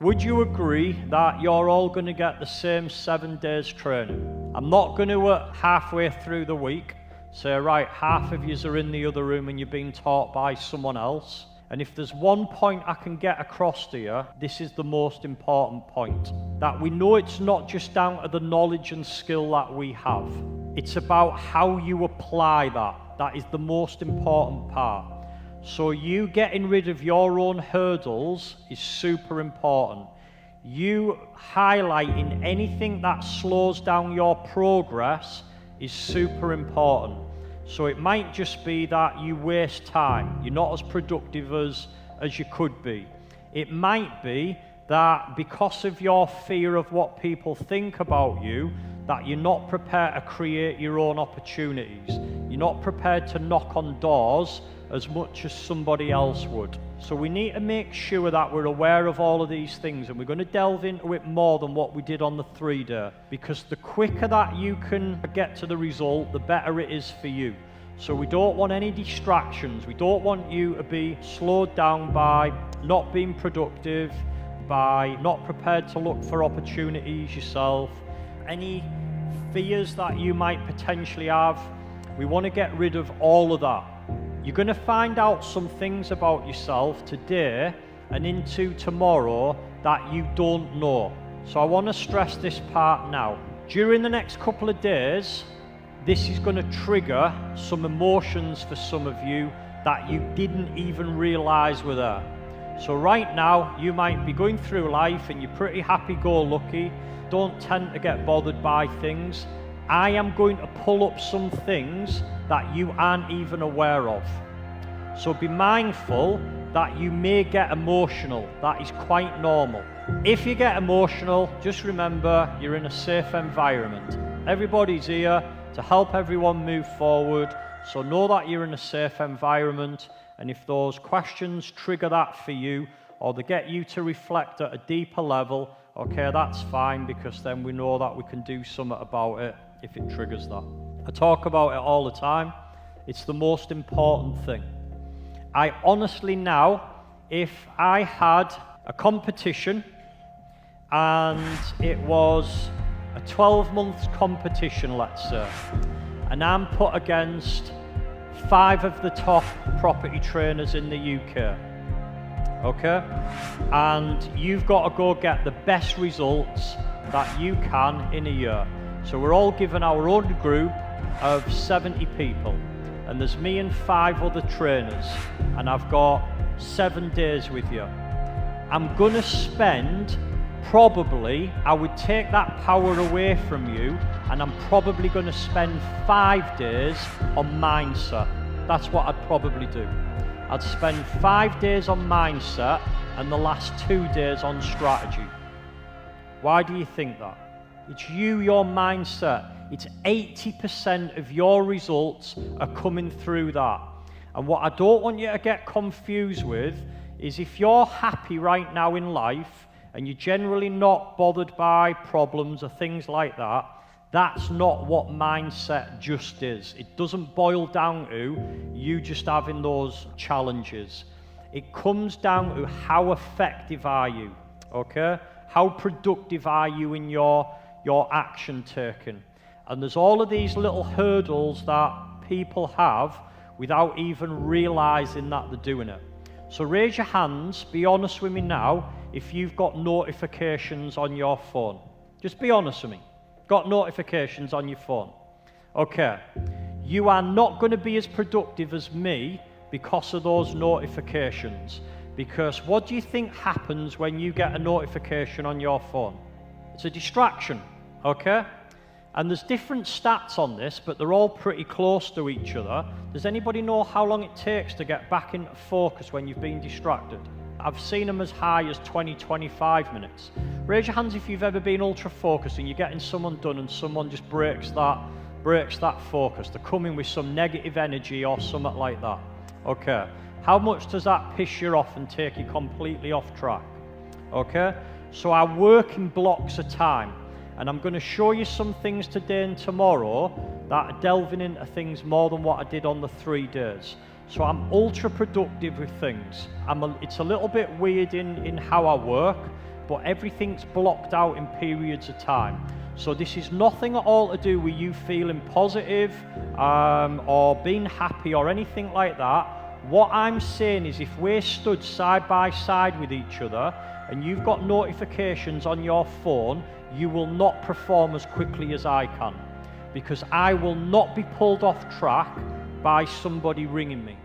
Would you agree that you're all going to get the same 7 days training? I'm not going to halfway through the week say, right, half of yous are in the other room and you're being taught by someone else. And if there's one point I can get across to you, this is the most important point. That we know it's not just down to the knowledge and skill that we have. It's about how you apply that. That is the most important part. So you getting rid of your own hurdles is super important. You highlighting anything that slows down your progress is super important. So it might just be that you waste time. You're not as productive as you could be. It might be that because of your fear of what people think about you, that you're not prepared to create your own opportunities. You're not prepared to knock on doors as much as somebody else would. So we need to make sure that we're aware of all of these things, and we're going to delve into it more than what we did on the 3-day, because the quicker that you can get to the result, the better it is for you. So we don't want any distractions. We don't want you to be slowed down by not being productive, by not prepared to look for opportunities yourself. Any fears that you might potentially have, we want to get rid of all of that. You're going to find out some things about yourself today and into tomorrow that you don't know. So I want to stress this part now. During the next couple of days, this is going to trigger some emotions for some of you that you didn't even realize were there. So right now, you might be going through life and you're pretty happy-go-lucky, don't tend to get bothered by things. I am going to pull up some things that you aren't even aware of. So be mindful that you may get emotional. That is quite normal. If you get emotional, just remember you're in a safe environment. Everybody's here to help everyone move forward. So know that you're in a safe environment, and if those questions trigger that for you, or they get you to reflect at a deeper level, okay, that's fine, because then we know that we can do something about it if it triggers that. I talk about it all the time. It's the most important thing. I honestly now, if I had a competition and it was a 12-month competition, let's say, and I'm put against 5 of the top property trainers in the UK, okay? And you've got to go get the best results that you can in a year. So we're all given our own group of 70 people, and there's me and 5 other trainers, and I've got 7 days with you. I'm gonna spend probably, I would take that power away from you, and I'm probably gonna spend 5 days on mindset. That's what I'd probably do. I'd spend 5 days on mindset and the last 2 days on strategy. Why do you think that? It's you, your mindset. It's 80% of your results are coming through that. And what I don't want you to get confused with is, if you're happy right now in life and you're generally not bothered by problems or things like that, that's not what mindset just is. It doesn't boil down to you just having those challenges. It comes down to how effective are you, okay? How productive are you in your action taking? And there's all of these little hurdles that people have without even realizing that they're doing it. So raise your hands, be honest with me now, if you've got notifications on your phone. Just be honest with me. Got notifications on your phone. Okay. You are not going to be as productive as me because of those notifications. Because what do you think happens when you get a notification on your phone? It's a distraction, okay? And there's different stats on this, but they're all pretty close to each other. Does anybody know how long it takes to get back into focus when you've been distracted? I've seen them as high as 20-25 minutes. Raise your hands if you've ever been ultra focused and you're getting someone done and someone just breaks that focus. They're coming with some negative energy or something like that. Okay. How much does that piss you off and take you completely off track? Okay. So I work in blocks of time, and I'm going to show you some things today and tomorrow that are delving into things more than what I did on the 3 days. So I'm ultra productive with things. It's a little bit weird in how I work, but everything's blocked out in periods of time. So this is nothing at all to do with you feeling positive or being happy or anything like that. What I'm saying is, if we're stood side by side with each other and you've got notifications on your phone, you will not perform as quickly as I can, because I will not be pulled off track by somebody ringing me.